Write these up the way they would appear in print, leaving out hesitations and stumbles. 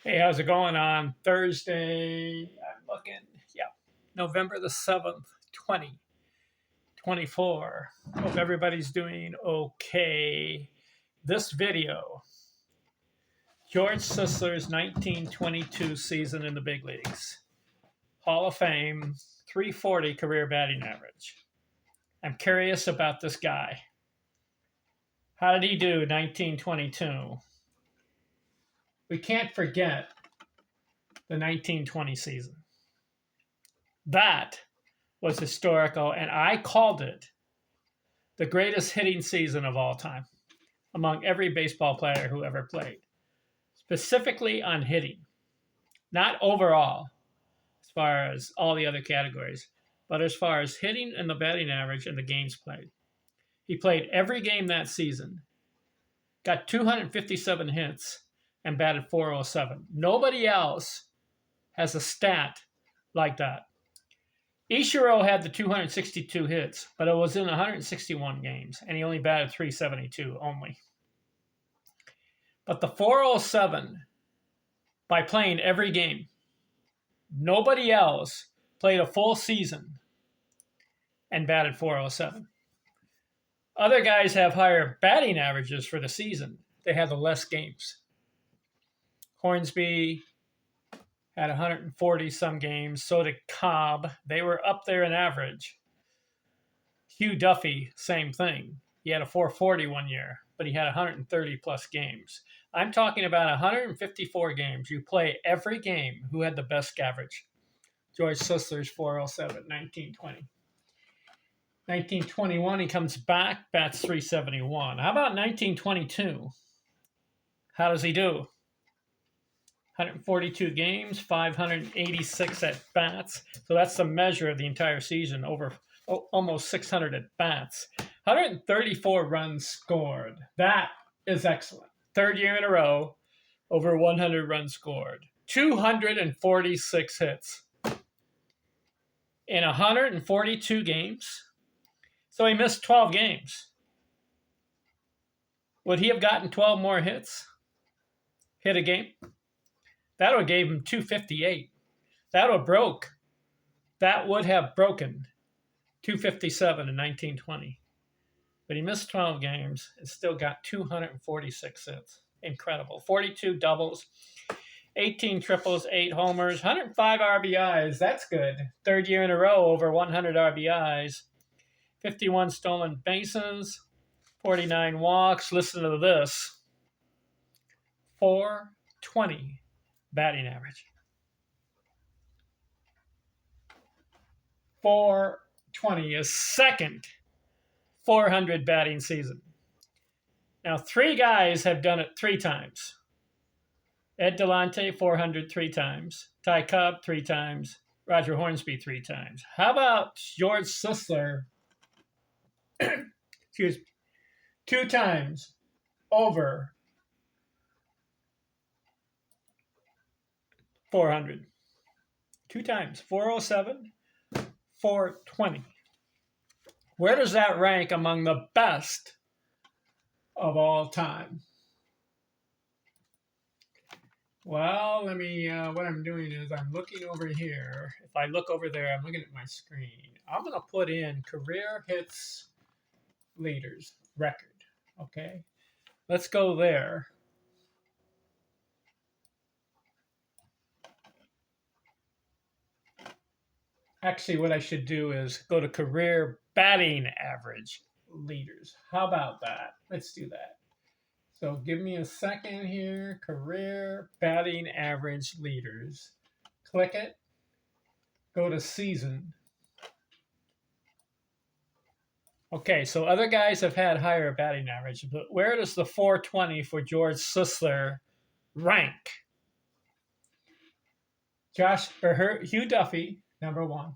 Hey, how's it going on Thursday? I'm looking, yeah, November the 7th, 2024. Hope everybody's doing okay. This video, George Sisler's 1922 season in the big leagues. Hall of Fame, 340 career batting average. I'm curious about this guy. How did he do 1922? We can't forget the 1920 season. That was historical, and I called it the greatest hitting season of all time among every baseball player who ever played, specifically on hitting, not overall, as far as all the other categories, but as far as hitting and the batting average and the games played. He played every game that season, got 257 hits, and batted 407. Nobody else has a stat like that. Ichiro had the 262 hits, but it was in 161 games, and he only batted 372 only. But the 407, by playing every game, nobody else played a full season and batted 407. Other guys have higher batting averages for the season. They have the less games. Hornsby had 140 some games. So did Cobb. They were up there in average. Hugh Duffy, same thing. He had a 440 one year, but he had 130 plus games. I'm talking about 154 games. You play every game. Who had the best average? George Sisler's 407, 1920. 1921, he comes back, bats 371. How about 1922? How does he do? 142 games, 586 at bats. So that's the measure of the entire season, over almost 600 at bats. 134 runs scored. That is excellent. Third year in a row, over 100 runs scored. 246 hits in 142 games. So he missed 12 games. Would he have gotten 12 more hits? Hit a game? That would have gave him 258. That would have broken 257 in 1920. But he missed 12 games and still got 246 hits. Incredible. 42 doubles, 18 triples, 8 homers, 105 RBIs. That's good. Third year in a row over 100 RBIs. 51 stolen bases, 49 walks. Listen to this. 420 batting average. 420 is second 400 batting season. Now, 3 guys have done it 3 times. Ed Delonte, 400 3 times. Ty Cobb, 3 times. Roger Hornsby, 3 times. How about George Sisler? Excuse me. 2 times over 400. 2 times. 407, 420. Where does that rank among the best of all time? Well, what I'm doing is I'm looking over here. If I look over there, I'm looking at my screen. I'm going to put in career hits leaders record. Okay. Let's go there. Actually, what I should do is go to career batting average leaders. How about that? Let's do that. So give me a second here. Career batting average leaders. Click it. Go to season. Okay, so other guys have had higher batting average, but where does the 420 for George Sisler rank? Hugh Duffy, number 1.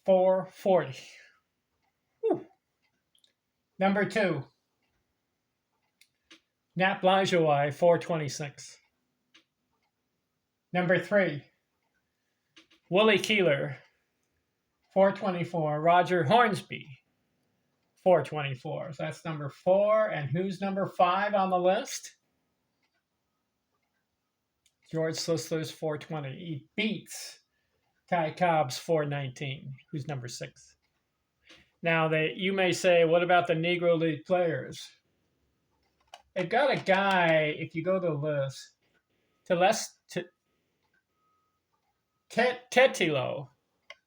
440. Whew. Number 2. Nat Lajoie, 426. Number 3. Willie Keeler, 424. Roger Hornsby, 424. So that's number 4. And who's number 5 on the list? George Sisler's 420. He beats Ty Cobb's 419, who's number 6. Now, you may say, what about the Negro League players? They've got a guy, if you go to the list, Tetilo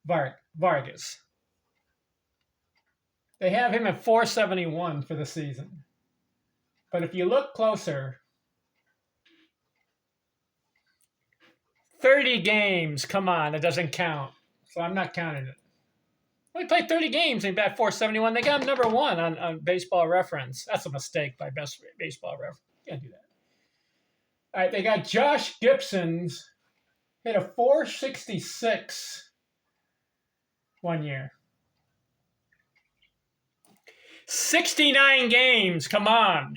Vargas. They have him at 471 for the season. But if you look closer, 30 games, come on, it doesn't count. So I'm not counting it. Well, he played 30 games and he bat 471. They got him number 1 on Baseball Reference. That's a mistake by Best Baseball Reference. You can't do that. All right, they got Josh Gibson's hit a 466 one year. 69 games, come on.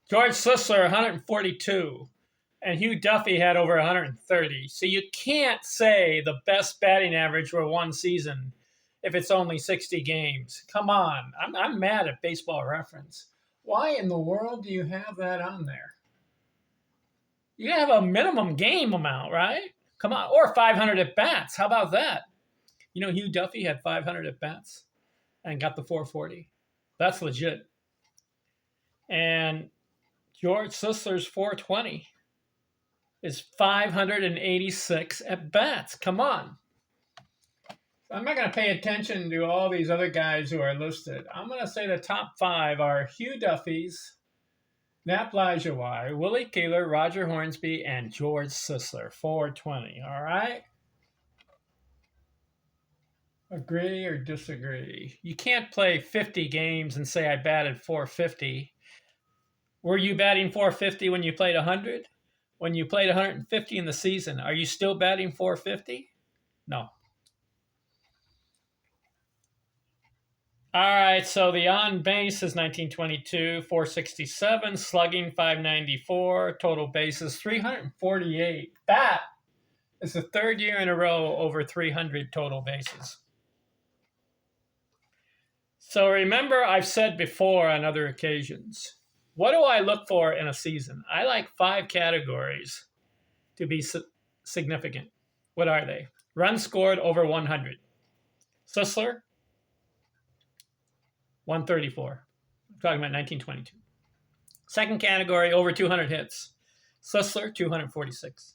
George Sisler, 142. And Hugh Duffy had over 130. So you can't say the best batting average for one season if it's only 60 games. Come on. I'm mad at Baseball Reference. Why in the world do you have that on there? You have a minimum game amount, right? Come on. Or 500 at-bats. How about that? You know, Hugh Duffy had 500 at-bats and got the 440. That's legit. And George Sisler's 420 is 586 at-bats. Come on. I'm not going to pay attention to all these other guys who are listed. I'm going to say the top 5 are Hugh Duffy's, Nap Lajoie, Willie Keeler, Roger Hornsby, and George Sisler, 420. All right? Agree or disagree? You can't play 50 games and say I batted 450. Were you batting 450 when you played 100? When you played 150 in the season, are you still batting 450? No. All right, so the on base is 1922, 467, slugging 594, total bases 348. That is the 3rd year in a row over 300 total bases. So remember, I've said before on other occasions, what do I look for in a season? I like 5 categories to be significant. What are they? Runs scored over 100. Sisler, 134. I'm talking about 1922. Second category, over 200 hits. Sisler, 246.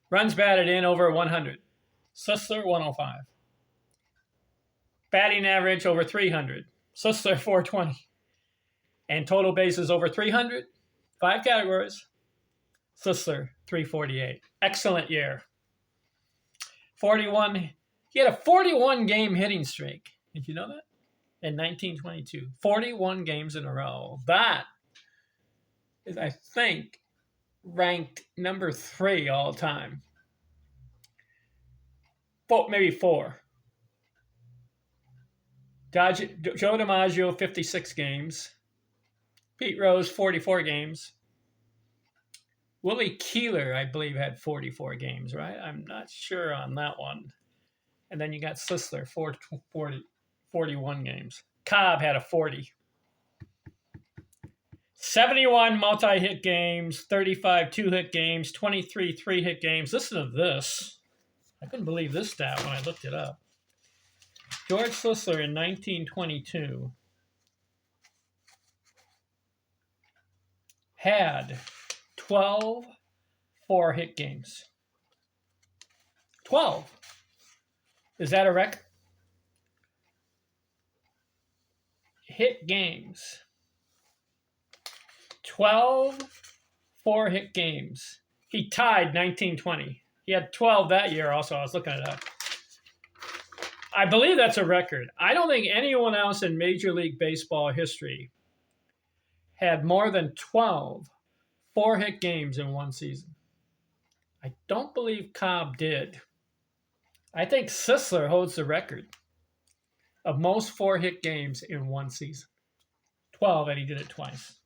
Runs batted in over 100. Sisler, 105. Batting average over 300. Sisler, 420. And total bases over 300. 5 categories. Sisler, 348. Excellent year. 41. He had a 41-game hitting streak. Did you know that? In 1922. 41 games in a row. That is, I think, ranked number 3 all time. Maybe 4. Joe DiMaggio, 56 games. Pete Rose, 44 games. Willie Keeler, I believe, had 44 games, right? I'm not sure on that one. And then you got Sisler, 41 games. Cobb had a 40. 71 multi-hit games, 35 two-hit games, 23 three-hit games. Listen to this. I couldn't believe this stat when I looked it up. George Sisler in 1922 had 12 four-hit games. 12. Is that a record? Hit games. 12 four-hit games. He tied 1920. He had 12 that year also. I was looking it up. I believe that's a record. I don't think anyone else in Major League Baseball history had more than 12 four-hit games in one season. I don't believe Cobb did. I think Sisler holds the record of most four-hit games in one season. 12, and he did it twice.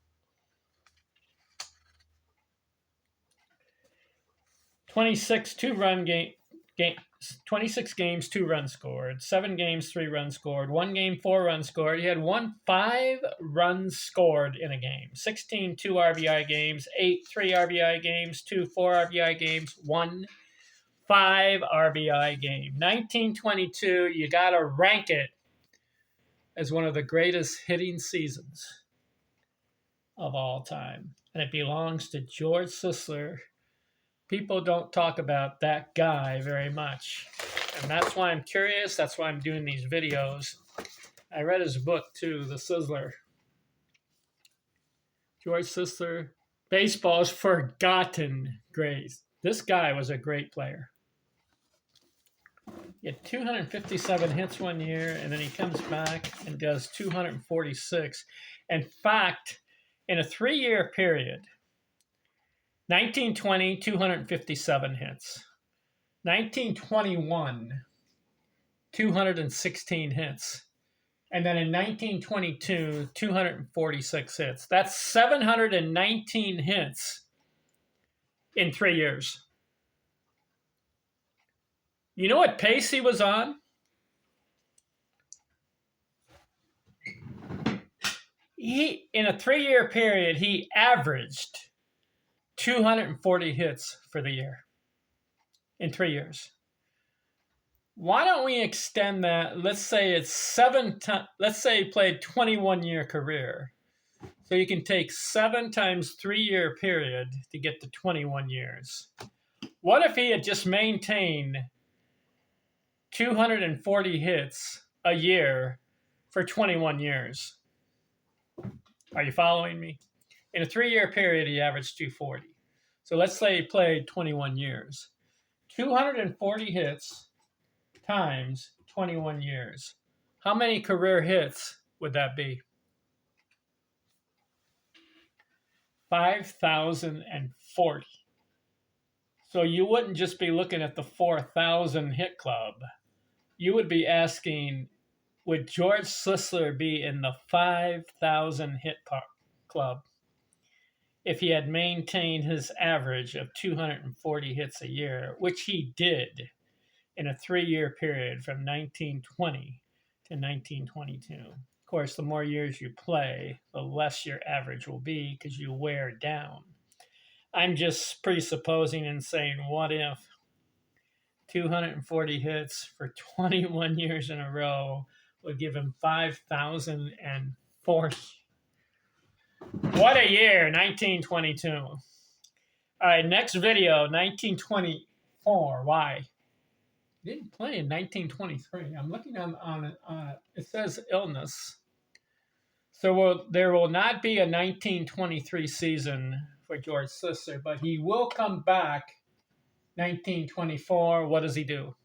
26 two-run 26 games, 2 runs scored. 7 games, 3 runs scored. 1 game, 4 runs scored. He had 5 runs scored in a game. 16 2 RBI games, 8 3 RBI games, 2 4 RBI games, 1 5 RBI game. 1922, you got to rank it as one of the greatest hitting seasons of all time. And it belongs to George Sisler. People don't talk about that guy very much. And that's why I'm curious. That's why I'm doing these videos. I read his book too, The Sisler. George Sisler, Baseball's Forgotten Greats. This guy was a great player. He had 257 hits one year, and then he comes back and does 246. In fact, in a 3-year period, 1920, 257 hits. 1921, 216 hits. And then in 1922, 246 hits. That's 719 hits in 3 years. You know what pace he was on? In a 3-year period, he averaged 240 hits for the year in 3 years. Why don't we extend that? Let's say it's let's say he played 21-year career. So you can take 7 times 3-year period to get to 21 years. What if he had just maintained 240 hits a year for 21 years? Are you following me? In a 3-year period, he averaged 240. So let's say he played 21 years. 240 hits times 21 years. How many career hits would that be? 5,040. So you wouldn't just be looking at the 4,000 hit club. You would be asking, would George Sisler be in the 5,000 hit club if he had maintained his average of 240 hits a year, which he did in a 3-year period from 1920 to 1922. Of course, the more years you play, the less your average will be because you wear down. I'm just presupposing and saying, what if 240 hits for 21 years in a row would give him 5,040. What a year, 1922. All right, next video, 1924. Why? He didn't play in 1923. I'm looking on it says illness. So there will not be a 1923 season for George Sisler, but he will come back 1924. What does he do?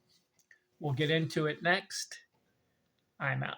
We'll get into it next. I'm out.